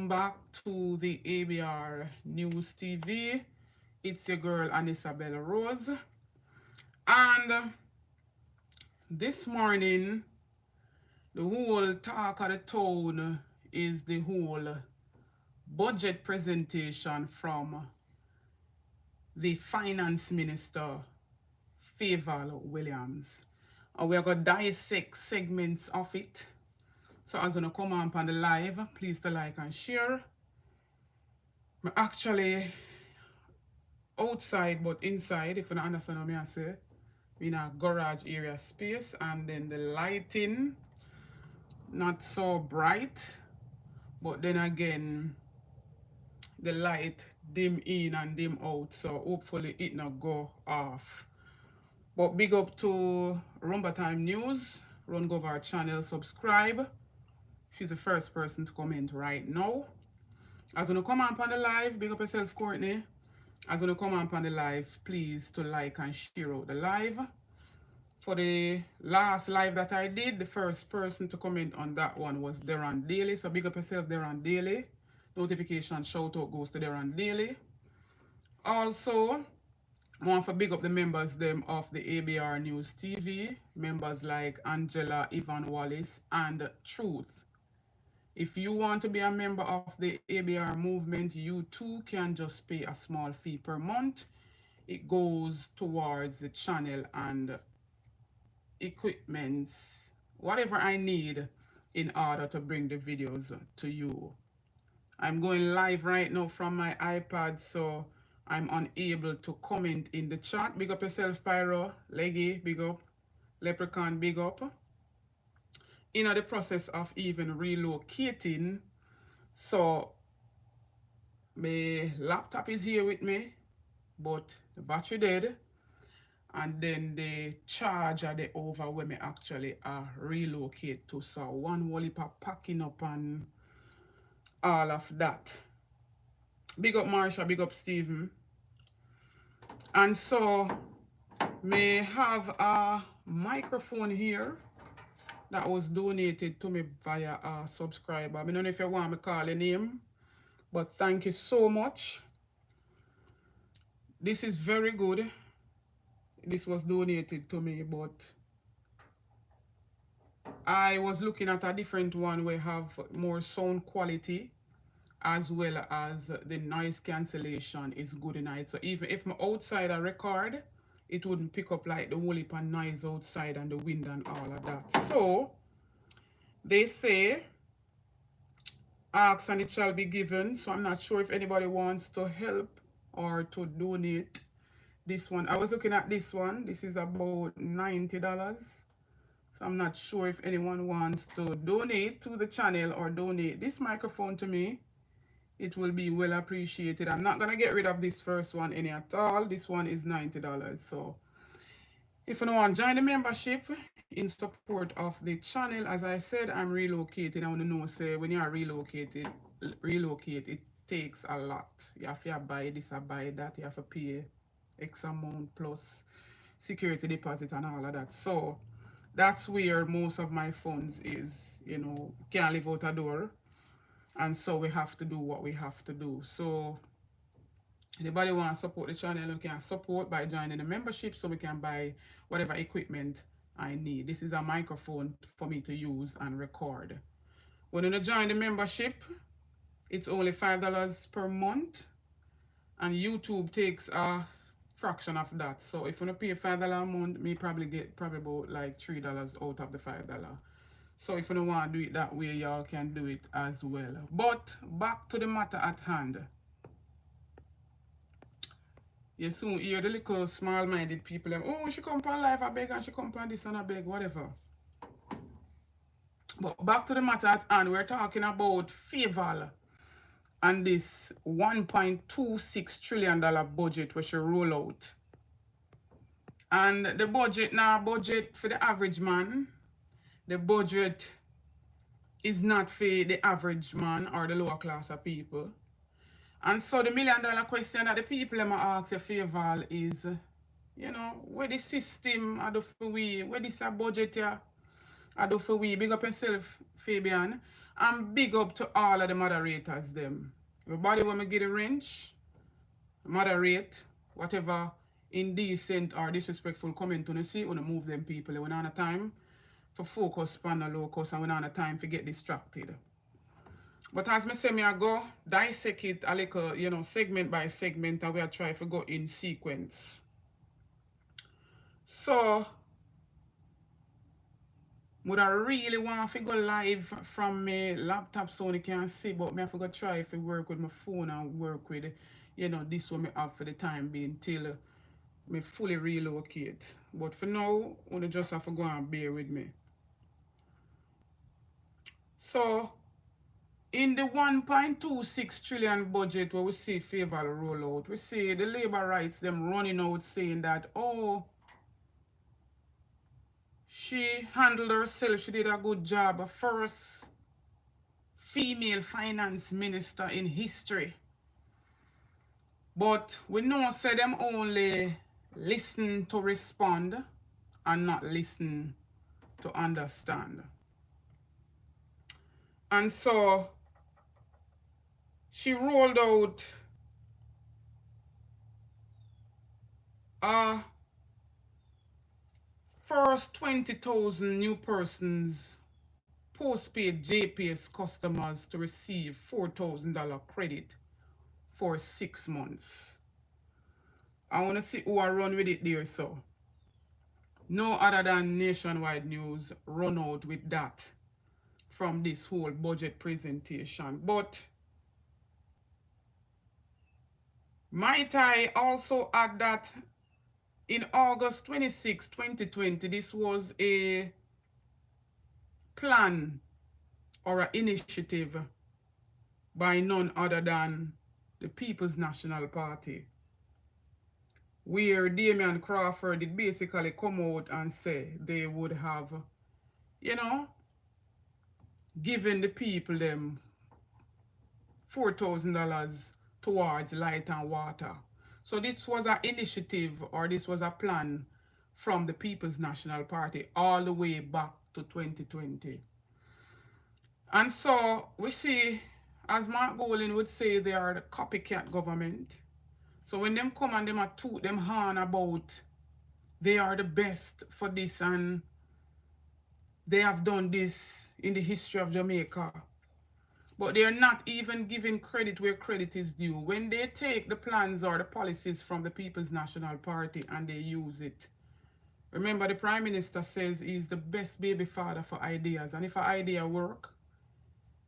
Welcome back to the ABR News TV. It's your girl Anisabella Rose. And this morning, the whole talk of the town is the whole budget presentation from the finance minister, Fayval Williams. And we're going to dissect segments of it. So as you come on the live, please to like and share. I'm actually outside but inside, if you don't understand what I say. In a garage area space, and then the lighting not so bright, but then again the light dim in and dim out, so hopefully it not go off. But big up to Rumba Time News. Run go over our channel, subscribe. She's the first person to comment right now. As you come on the live, big up yourself, Courtney. As you come on the live, please to like and share out the live. For the last live that I did, the first person to comment on that one was Deran Daly. So big up yourself, Deran Daly. Notification shout out goes to Deran Daly. Also, I want to big up the members them of the ABR News TV. Members like Angela, Ivan Wallace, and Truth. If you want to be a member of the ABR movement, you too can just pay a small fee per month. It goes towards the channel and equipments, whatever I need in order to bring the videos to you. I'm going live right now from my iPad, so I'm unable to comment in the chat. Big up yourself, Pyro, Leggy, big up, Leprechaun, big up. In the process of even relocating, so my laptop is here with me, but the battery dead. And then the charger they over when me actually relocate to. So one whole heap of packing up and all of that. Big up Marsha, big up Stephen. And so may have a microphone here that was donated to me via a subscriber. I don't know if you want me to call the name, but thank you so much. This is very good. This was donated to me, but I was looking at a different one where have more sound quality as well as the noise cancellation is good enough. So even if I'm outside a record, it wouldn't pick up like the whole heap of noise outside and the wind and all of that. So they say ask and it shall be given. So I'm not sure if anybody wants to help or to donate this one. I was looking at this one. This is about $90. So I'm not sure if anyone wants to donate to the channel or donate this microphone to me. It will be well appreciated. I'm not going to get rid of this first one any at all. This one is $90. So if you want to join the membership in support of the channel, as I said, I'm relocating. I want to know, say, when you are relocate, it takes a lot. You have to buy this or buy that. You have to pay X amount plus security deposit and all of that. So that's where most of my funds is, can't live out a door. And so we have to do what we have to do. So anybody want to support the channel, you can support by joining the membership so we can buy whatever equipment I need. This is a microphone for me to use and record. When you join the membership, it's only $5 per month. And YouTube takes a fraction of that. So if you pay $5 a month, me probably get about like $3 out of the $5. So if you don't want to do it that way, y'all can do it as well. But back to the matter at hand. You soon hear the little small-minded people, oh, she come on live, I beg, and she come on this and I beg, whatever. But back to the matter at hand, we're talking about Fayval and this $1.26 trillion budget which she roll out. And the budget now, budget for the average man. The budget is not for the average man or the lower class of people. And so the $1 million question that the people are ask you, Fayval, is, where the system I do for we, where this a budget here, I do for we. Big up yourself, Fabian. And big up to all of the moderators them. Everybody when me get a wrench, moderate, whatever indecent or disrespectful comment on you see, when move them people. When on a time for focus on the locus and when on a time to get distracted. But as me say, me I go dissect it a little, segment by segment, and we are trying to go in sequence. So, would I really want to go live from my laptop so you can see, but me have to go try to work with my phone and work with, this one me have for the time being till me fully relocate. But for now, you just have to go and bear with me. So, in the 1.26 trillion budget where we see Fayval roll out, we see the labor rights them running out saying that, oh, she handled herself, she did a good job. First female finance minister in history. But we know say them only listen to respond and not listen to understand. And so she rolled out first 20,000 new persons, postpaid JPS customers to receive $4,000 credit for 6 months. I want to see who I run with it there, so. No other than Nationwide News run out with that from this whole budget presentation. But might I also add that in August 26, 2020, this was a plan or an initiative by none other than the People's National Party, where Damian Crawford did basically come out and say they would have, given the people them $4,000 towards light and water. So this was an initiative, or this was a plan from the People's National Party all the way back to 2020. And so we see, as Mark Golding would say, they are the copycat government. So when them come and them are toot them horn about they are the best for this and they have done this in the history of Jamaica, but they are not even giving credit where credit is due. When they take the plans or the policies from the People's National Party and they use it, remember the Prime Minister says he's the best baby father for ideas, and if an idea work,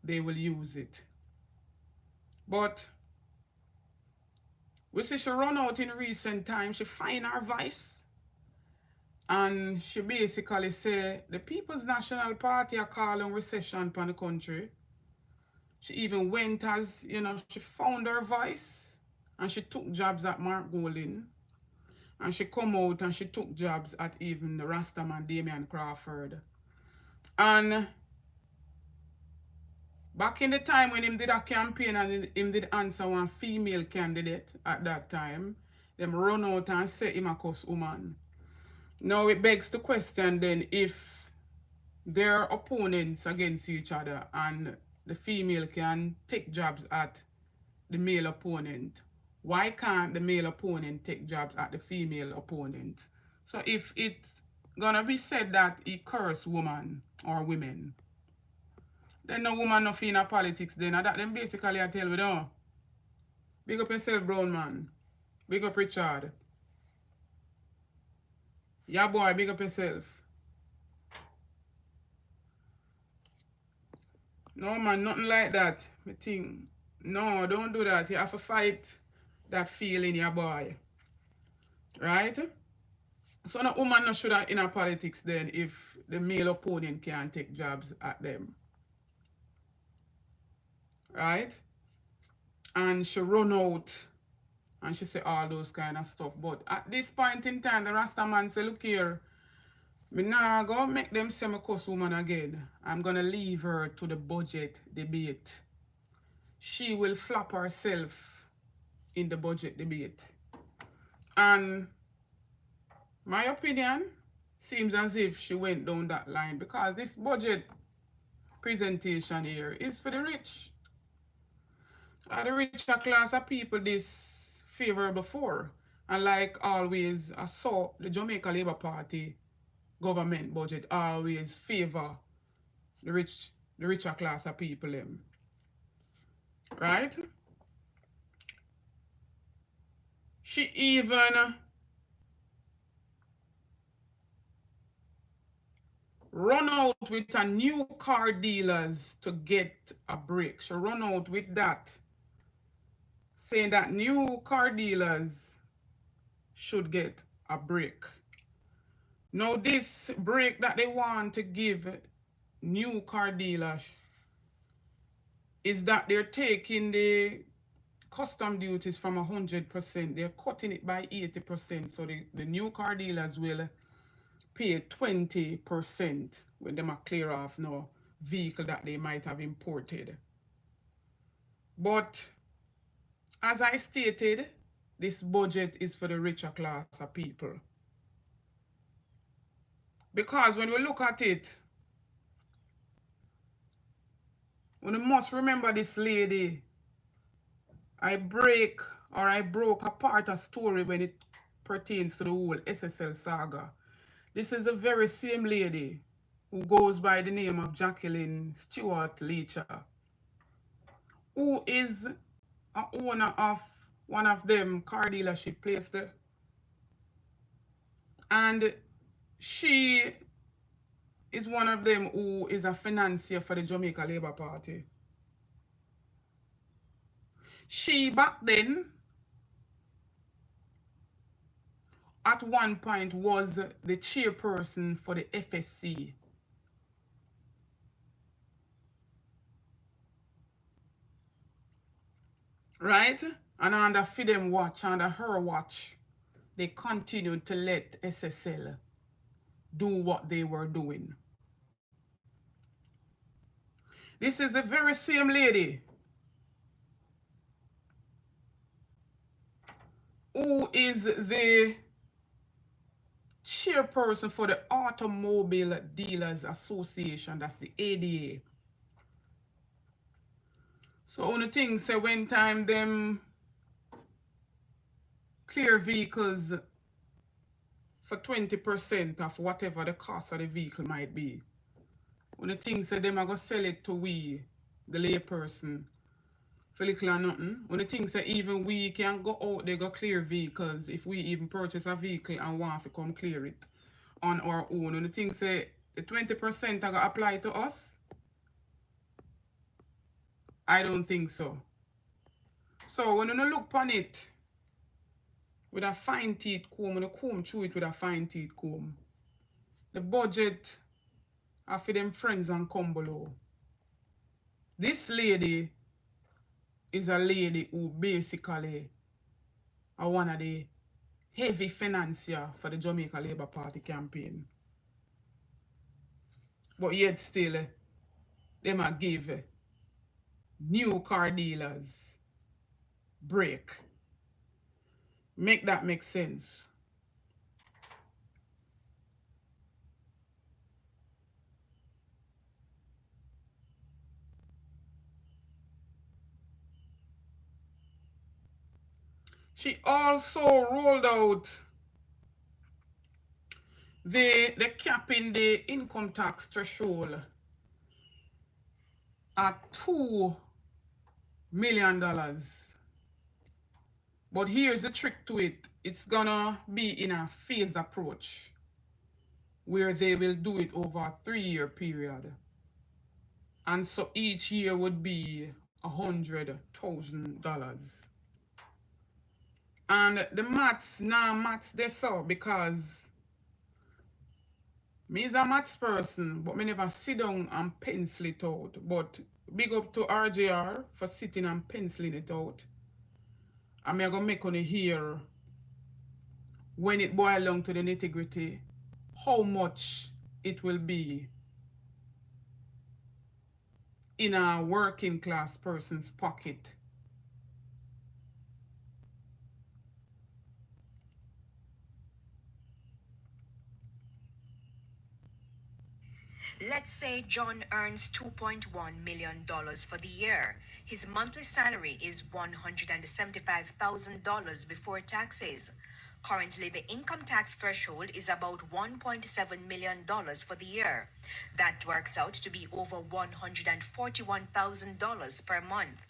they will use it. But we see she run out in recent times, she find her voice, and she basically say the People's National Party are calling recession upon the country. She even went as, she found her voice and she took jobs at Mark Golding. And she come out and she took jobs at even the Rastaman Damian Crawford. And back in the time when him did a campaign and him did answer one female candidate at that time, them run out and say him a cuss woman. Now it begs the question then, if they're opponents against each other and the female can take jobs at the male opponent, why can't the male opponent take jobs at the female opponent? So if it's gonna be said that he curse woman or women, then no woman no in politics then. And that them basically I tell we don't. Big up yourself, brown man. Big up Richard. Yeah boy, big up yourself. No man, nothing like that. Me think. No, don't do that. You have to fight that feeling, your boy. Right? So no woman no should have in a politics then if the male opponent can't take jobs at them. Right? And she run out and she say all those kind of stuff. But at this point in time, the Rasta man say, look here, me nah go make them say me cuss woman again. I'm gonna leave her to the budget debate. She will flop herself in the budget debate. And my opinion seems as if she went down that line, because this budget presentation here is for the rich. The richer class of people this favorable for. And like always, I saw the Jamaica Labour Party government budget always favor the rich, the richer class of people them. Right? She even run out with a new car dealers to get a break. She run out with that, saying that new car dealers should get a break. Now, this break that they want to give new car dealers is that they're taking the custom duties from 100%. They're cutting it by 80%. So the new car dealers will pay 20% when they are clear off no vehicle that they might have imported. But as I stated, this budget is for the richer class of people. Because when we look at it, we must remember this lady. I broke apart a story when it pertains to the whole SSL saga. This is the very same lady who goes by the name of Jacqueline Stewart Leacher, who is a owner of one of them car dealership place there. And she is one of them who is a financier for the Jamaica Labour Party. She back then, at one point, was the chairperson for the FSC. Right? And under Fidem watch, under her watch, they continued to let SSL do what they were doing. This is the very same lady who is the chairperson for the Automobile Dealers Association, that's the ADA. So only thing say when time them clear vehicles for 20% of whatever the cost of the vehicle might be. Only thing say them are gonna sell it to we, the layperson, for little or nothing. Only thing say even we can go out there go clear vehicles if we even purchase a vehicle and want to come clear it on our own. Only thing say the 20% are gonna apply to us. I don't think so. So when you look upon it with a fine teeth comb, when you comb through it with a fine teeth comb, the budget are for them friends and come below. This lady is a lady who basically are one of the heavy financier for the Jamaica Labour Party campaign. But yet still, them a give new car dealers break. Make that make sense. She also rolled out the cap in the income tax threshold at $2 million. But here's the trick to it. It's gonna be in a phased approach where they will do it over a 3-year period. And so each year would be $100,000. And the maths they saw because me is a maths person, but me never sit down and pencil it out. But big up to RJR for sitting and penciling it out. And me gonna make on hear when it boils down to the nitty-gritty how much it will be in a working class person's pocket. Let's say John earns $2.1 million for the year. His monthly salary is $175,000 before taxes. Currently, the income tax threshold is about $1.7 million for the year. That works out to be over $141,000 per month.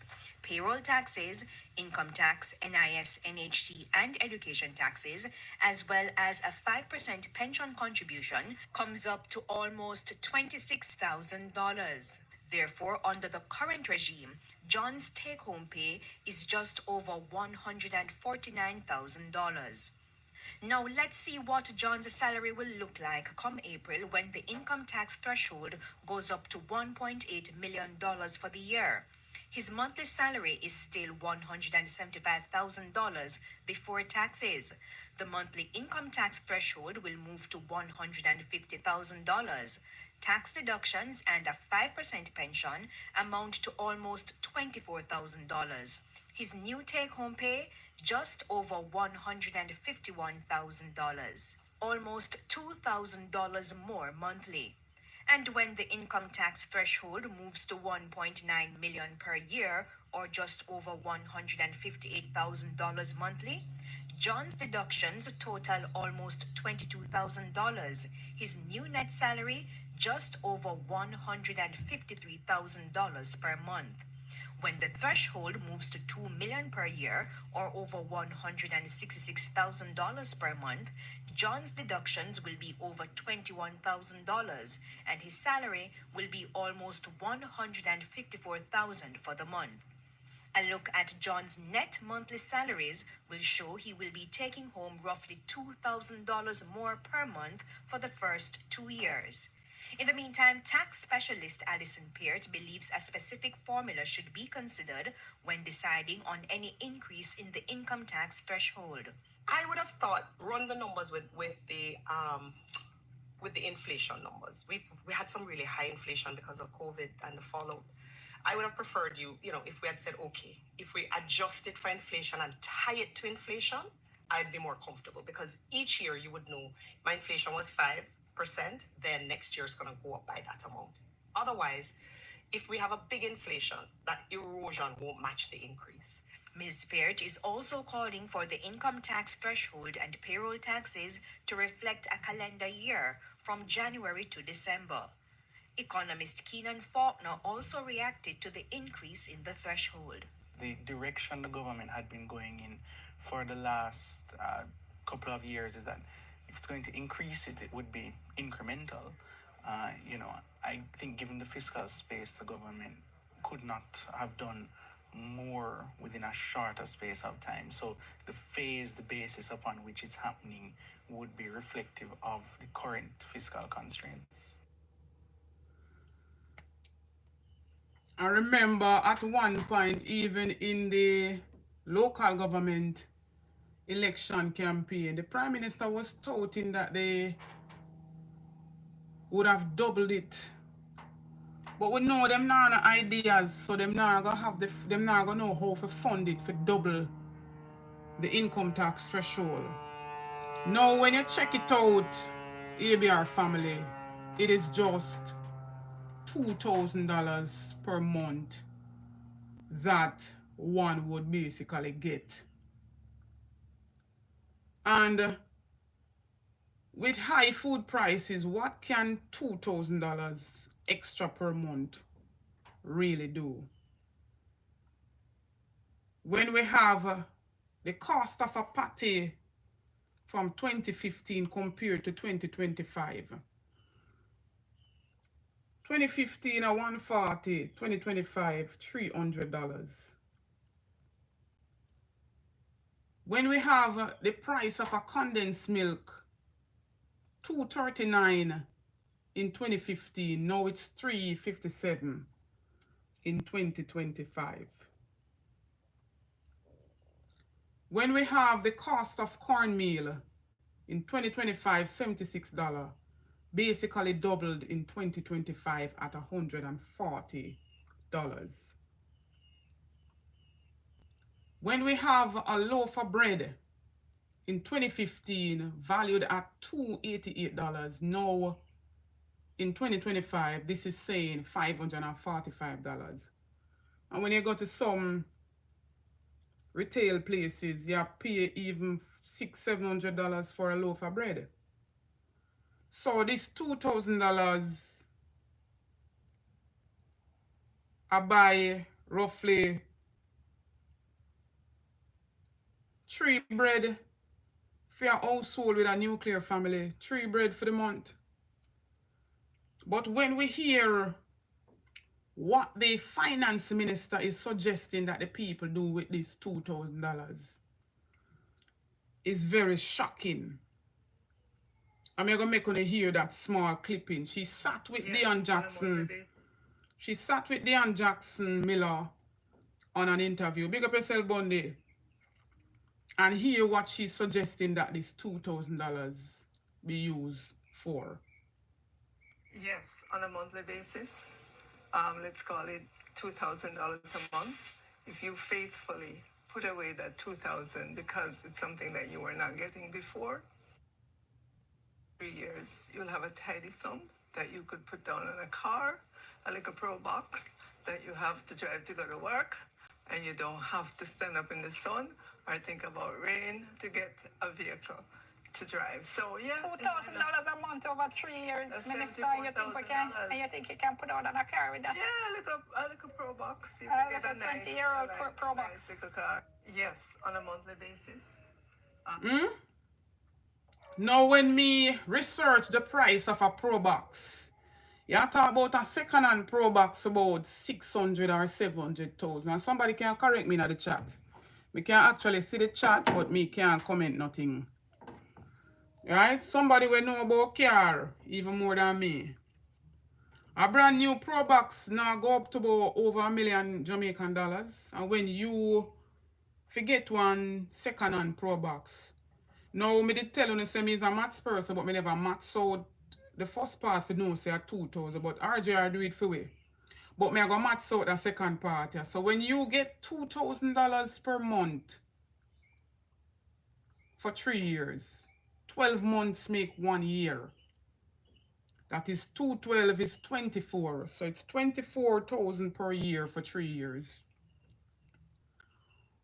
Payroll taxes, income tax, NIS, NHT, and education taxes, as well as a 5% pension contribution, comes up to almost $26,000. Therefore, under the current regime, John's take home pay is just over $149,000. Now let's see what John's salary will look like come April when the income tax threshold goes up to $1.8 million for the year. His monthly salary is still $175,000 before taxes. The monthly income tax threshold will move to $150,000. Tax deductions and a 5% pension amount to almost $24,000. His new take home pay just over $151,000, almost $2,000 more monthly. And when the income tax threshold moves to 1.9 million per year or just over $158,000 monthly, John's deductions total almost $22,000. His new net salary just over $153,000 per month. When the threshold moves to 2 million per year or over $166,000 per month, John's deductions will be over $21,000 and his salary will be almost $154,000 for the month. A look at John's net monthly salaries will show he will be taking home roughly $2,000 more per month for the first 2 years. In the meantime, tax specialist Alison Peart believes a specific formula should be considered when deciding on any increase in the income tax threshold. I would have thought run the numbers with the inflation numbers. We had some really high inflation because of COVID and the fallout. I would have preferred if we had said, okay, if we adjust it for inflation and tie it to inflation, I'd be more comfortable because each year you would know if my inflation was 5%, then next year is going to go up by that amount. Otherwise, if we have a big inflation, that erosion won't match the increase. Ms. Peart is also calling for the income tax threshold and payroll taxes to reflect a calendar year from January to December. Economist Keenan Faulkner also reacted to the increase in the threshold. The direction the government had been going in for the last couple of years is that if it's going to increase it, it would be incremental. I think given the fiscal space, the government could not have done more within a shorter space of time. So the basis upon which it's happening would be reflective of the current fiscal constraints. I remember at one point, even in the local government election campaign, the Prime Minister was touting that they would have doubled it. But we know them now no ideas, so them now gonna have them now gonna know how to fund it for double the income tax threshold. Now when you check it out, ABR family, it is just $2,000 per month that one would basically get. And with high food prices, what can $2,000 extra per month really do? When we have the cost of a patty from 2015 compared to 2025. 2015 a 140, 2025 $300. When we have the price of a condensed milk, $2.39 in 2015, now it's $3.57 in 2025. When we have the cost of cornmeal in 2025, $76, basically doubled in 2025 at $140. When we have a loaf of bread in 2015 valued at $288, now in 2025, this is saying $545. And when you go to some retail places, you pay even $600-700 for a loaf of bread. So this $2,000, I buy roughly 3 bread for a household with a nuclear family, 3 bread for the month. But when we hear what the finance minister is suggesting that the people do with this $2,000, is very shocking. I'm going to make you hear that small clipping. She sat with Deion Jackson. She sat with Deion Jackson Miller on an interview. Big up yourself, Bundy. And hear what she's suggesting that this $2,000 be used for. Yes, on a monthly basis. Let's call it $2,000 a month. If you faithfully put away that $2,000 because it's something that you were not getting before, 3 years, you'll have a tidy sum that you could put down on a car, a little pro box that you have to drive to go to work, and you don't have to stand up in the sun or think about rain to get a vehicle to drive. So yeah, $2,000 a month over 3 years, Minister. You think we can? And you think you can put out on a car with that? Yeah, a little pro box. You can get a 20-year-old pro box. Nice car. Yes, on a monthly basis. Now, when me research the price of a pro box, you talk about a second-hand pro box about 600 or 700,000. And somebody can correct me in the chat. Me can't actually see the chat, but me can't comment nothing. Right? Somebody will know about car even more than me. A brand new pro box now go up to about over $1 million Jamaican dollars. And when you forget one second-hand pro box, now me did tell you say me is a maths person, but me never maths out the first part for no say a 2,000, but RJR do it for we. But me I go maths out the second part. Yeah. So when you get $2,000 per month for 3 years, 12 months make 1 year. That is 212 is 24. So it's 24,000 per year for 3 years.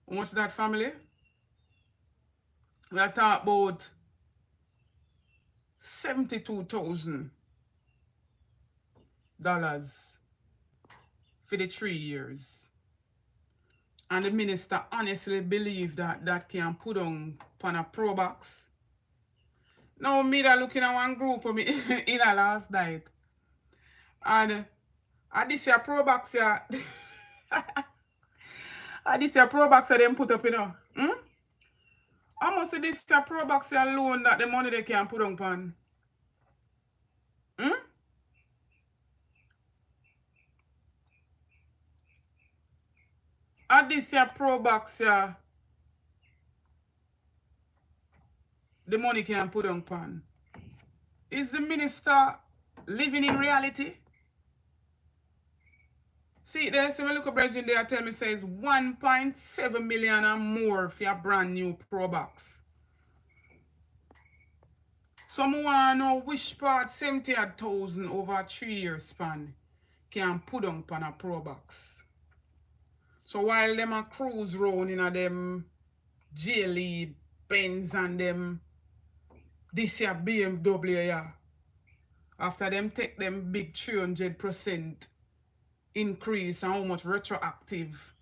How much is that, family? We are talking about $72,000 for the 3 years. And the minister honestly believe that that can put on a pro box. Now me that looking at one group of me in a last night. And this year pro box here. This year pro box them put up, you know. How much this year pro box here alone that the money they can put on pan? This year pro box here, the money can put on pan. Is the minister living in reality? See, there's a look at Bridget there tell me says 1.7 million and more for a brand new pro box. Someone know which part 70,000 over a 3-year span can put on a pro box. So while them a cruise round in a them jelly Benz and them this year BMW, yeah. After them take them big 300% increase and how much retroactive.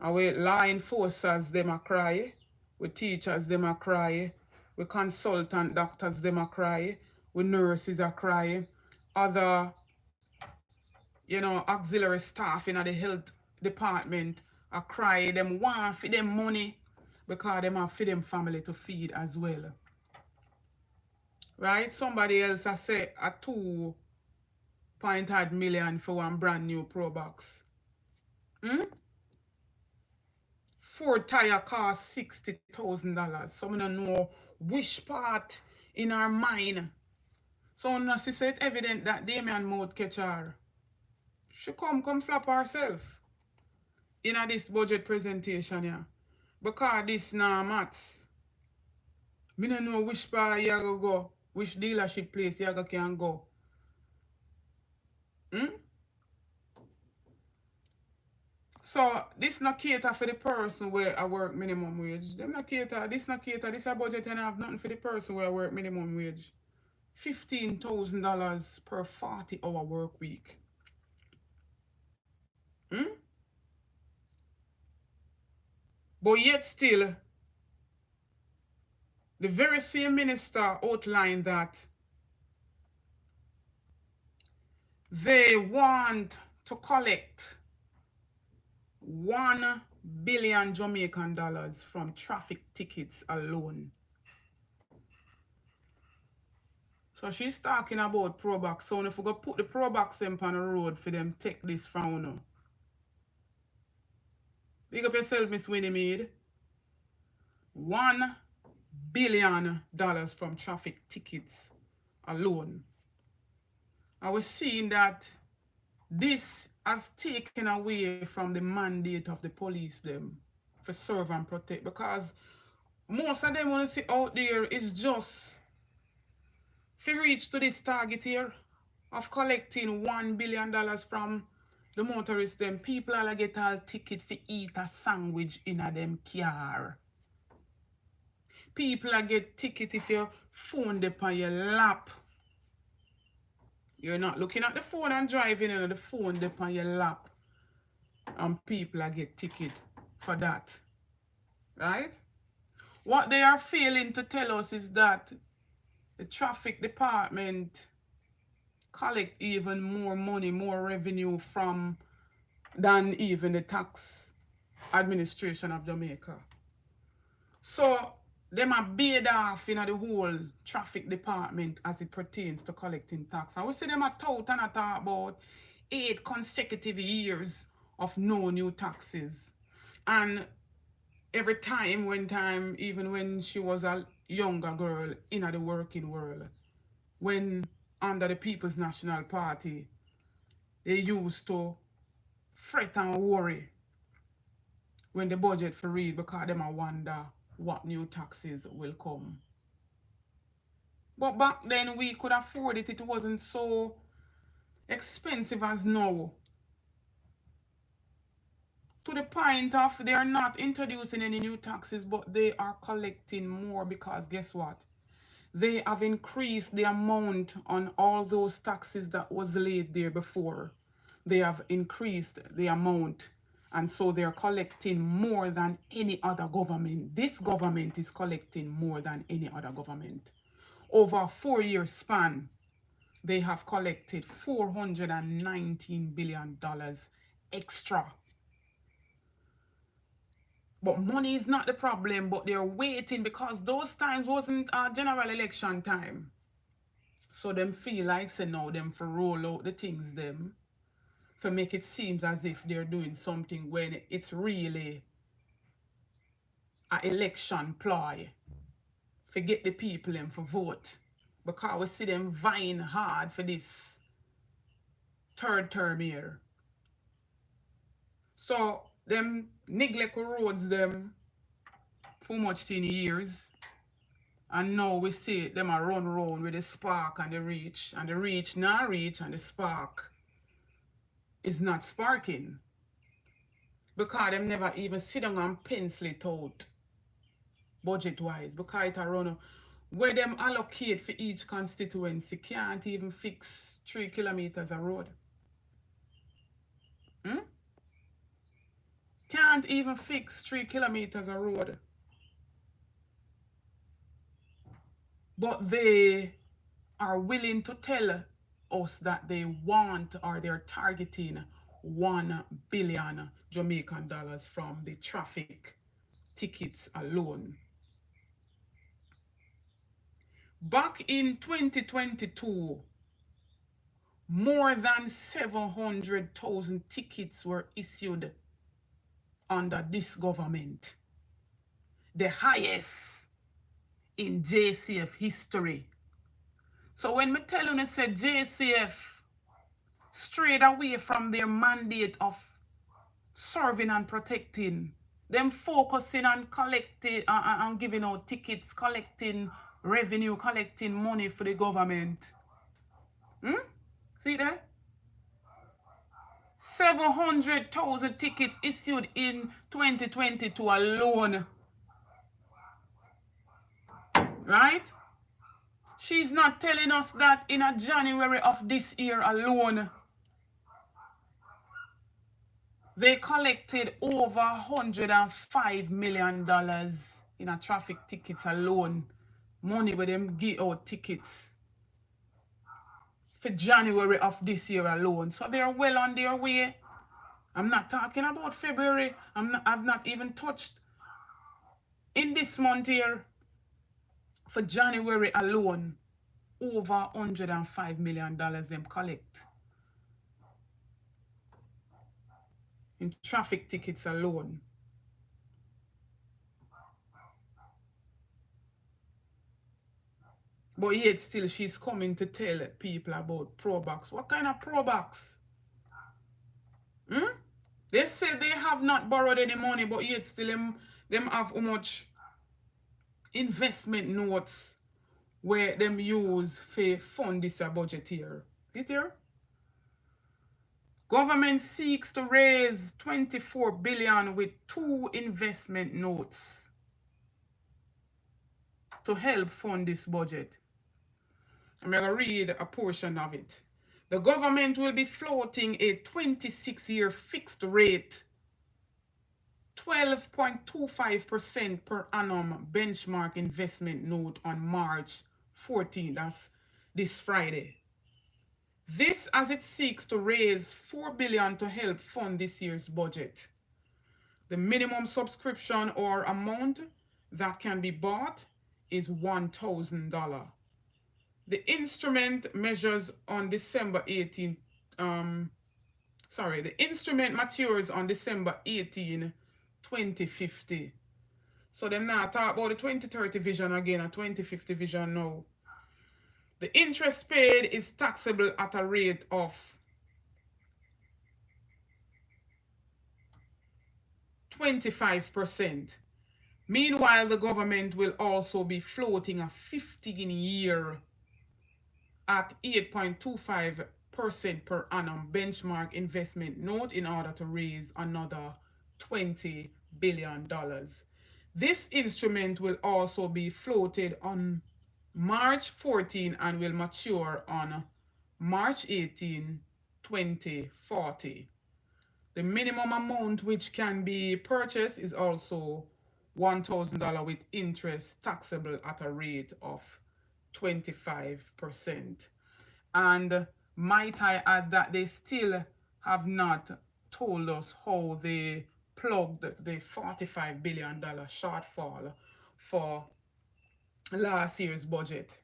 And we law enforcers them a cry, we teachers them a cry, we consultant doctors them a cry, we nurses a cry, other auxiliary staff in the health department a cry, them want for them money because them have for them family to feed as well. Right? Somebody else has said a 2.8 million for one brand new pro box. 4 tire cost $60,000. So I don't know which part in our mind. So no, she said it's evident that Damian mouth catch her. She come flap herself in this budget presentation, yeah. Because this now maths. Me don't know which part you go, which dealership place you can go. Hmm? So this not cater for the person where I work minimum wage. Them not cater. This not cater. This a budget and I have nothing for the person where I work minimum wage. $15,000 per 40-hour work week. Hmm? But yet still, the very same minister outlined that they want to collect 1 billion Jamaican dollars from traffic tickets alone. So she's talking about Probox. So if we go put the Probox them on the road for them take this from now. Big up yourself, Miss Winnie Mead. $1 billion from traffic tickets alone. I was seeing that this has taken away from the mandate of the police them for serve and protect, because most of them want to see out there is just if reach to this target here of collecting $1 billion from the motorists them, people all get all ticket for eat a sandwich in a them car. People are get ticket if your phone up on your lap. You're not looking at the phone and driving, and the phone up on your lap. And people are get ticket for that. Right? What they are failing to tell us is that the traffic department collect even more money, more revenue from than even the tax administration of Jamaica. So them are paid off in the whole traffic department as it pertains to collecting tax. And we see them a tout and a talk about 8 consecutive years of no new taxes. And every time, even when she was a younger girl in the working world, when under the People's National Party, they used to fret and worry when the budget for read, because them a wonder what new taxes will come. But back then we could afford it. It wasn't so expensive as now. To the point of they are not introducing any new taxes, but they are collecting more, because guess what? They have increased the amount on all those taxes that was laid there before. They have increased the amount, and so they're collecting more than any other government. This government is collecting more than any other government. Over a 4-year span, they have collected $419 billion extra. But money is not the problem, but they're waiting, because those times wasn't a general election time. So them feel like say now them for roll out the things them for make it seems as if they're doing something when it's really a election ploy. Forget the people them for vote. Because we see them vying hard for this third term here. So them neglect roads them for much 10 years. And now we see them a run round with the spark and the reach. And the reach not reach, and the spark is not sparking. Because them never even sit down and pencil it out budget-wise. Because it a run where them allocate for each constituency can't even fix 3 kilometers of road. Can't even fix 3 kilometers of road. But they are willing to tell us that they want, or they're targeting 1 billion Jamaican dollars from the traffic tickets alone. Back in 2022, more than 700,000 tickets were issued under this government, the highest in JCF history. So when me tell you, say JCF strayed away from their mandate of serving and protecting, them focusing on collecting and giving out tickets, collecting revenue, collecting money for the government. See that? 700,000 tickets issued in 2022 alone. Right? She's not telling us that in a January of this year alone, they collected over $105 million in a traffic tickets alone. Money where them give out tickets for January of this year alone. So they're well on their way. I'm not talking about February. I've not even touched in this month here. For January alone, over $105 million them collect in traffic tickets alone. But yet still she's coming to tell people about Probox. What kind of Probox? They say they have not borrowed any money, but yet still them have how much investment notes where them use for fund this budget here. Did you hear? Government seeks to raise 24 billion with 2 investment notes to help fund this budget. I'm going to read a portion of it. The government will be floating a 26-year fixed rate, 12.25% per annum benchmark investment note on March 14. That's this Friday. This as it seeks to raise $4 billion to help fund this year's budget. The minimum subscription or amount that can be bought is $1,000. The instrument measures on December 18. The instrument matures on December 18, 2050. So them now talk about the 2030 vision again, a 2050 vision now. The interest paid is taxable at a rate of 25%. Meanwhile, the government will also be floating a 15-year at 8.25% per annum benchmark investment note in order to raise another $20 billion. This instrument will also be floated on March 14 and will mature on March 18, 2040. The minimum amount which can be purchased is also $1,000 with interest taxable at a rate of 25%. And might I add that they still have not told us how they plugged the $45 billion shortfall for last year's budget.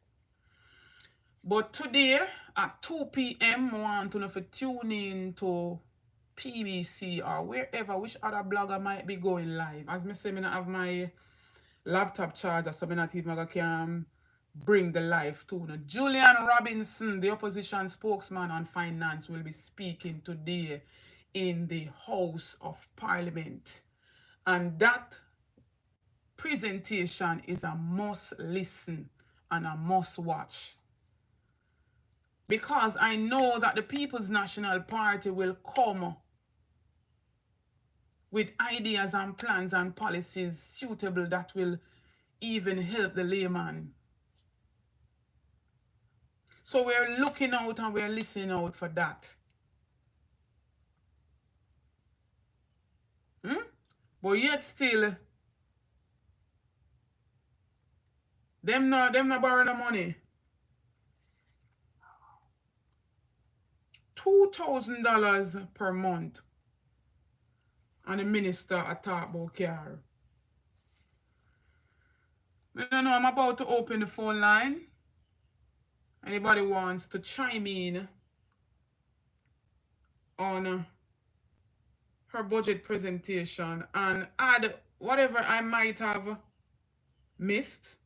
But today at 2 p.m. I want to know if you tune in to PBC or wherever, which other blogger might be going live. As I say, I have my laptop charger, so I not even can bring the live tune. Julian Robinson, the opposition spokesman on finance, will be speaking today in the House of Parliament. And that presentation is a must listen and a must watch. Because I know that the People's National Party will come with ideas and plans and policies suitable that will even help the layman. So we're looking out and we're listening out for that. But yet still, them not borrow no money. $2,000 per month. And the minister talk about car. I don't know, I'm about to open the phone line. Anybody wants to chime in on her budget presentation and add whatever I might have missed,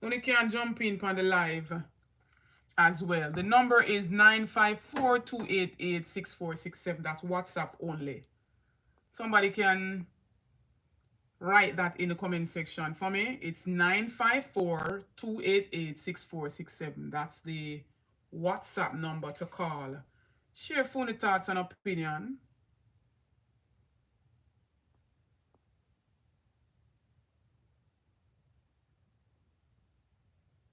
when you can jump in on the live as well. The number is 954-288-6467. That's WhatsApp only. Somebody can write that in the comment section for me. It's 954-288-6467. That's the WhatsApp number to call. Share funny thoughts and opinion.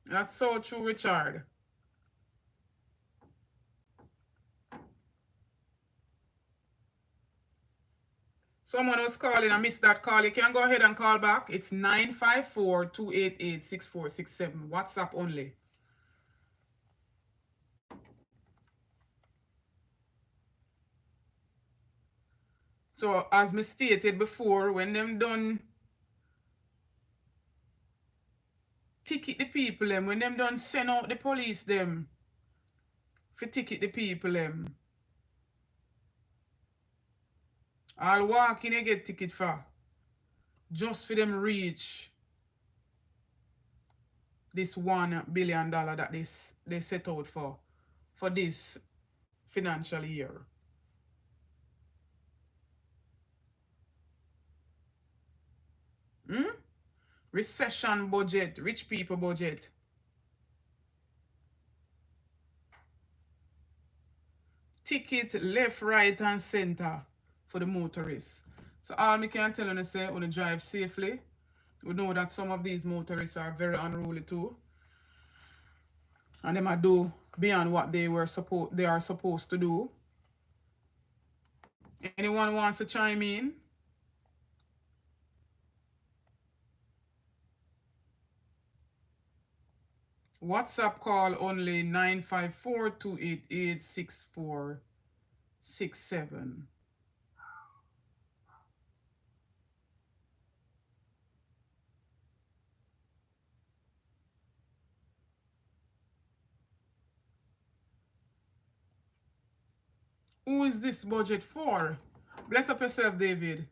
That's so true, Richard. Someone was calling. I missed that call. You can go ahead and call back. It's 954-288-6467. WhatsApp only. So, as me stated before, when them done ticket the people them, when them done send out the police them for ticket the people them, I'll walk in and get ticket for. Just for them reach this $1 billion that they set out for this financial year. Hmm? Recession budget, rich people budget. Ticket left, right, and center for the motorists. So all me can tell you is say, when you drive safely, we know that some of these motorists are very unruly too. And them are do beyond what they are supposed to do. Anyone wants to chime in? WhatsApp call only 954-288-6467. Who is this budget for? Bless up yourself, David.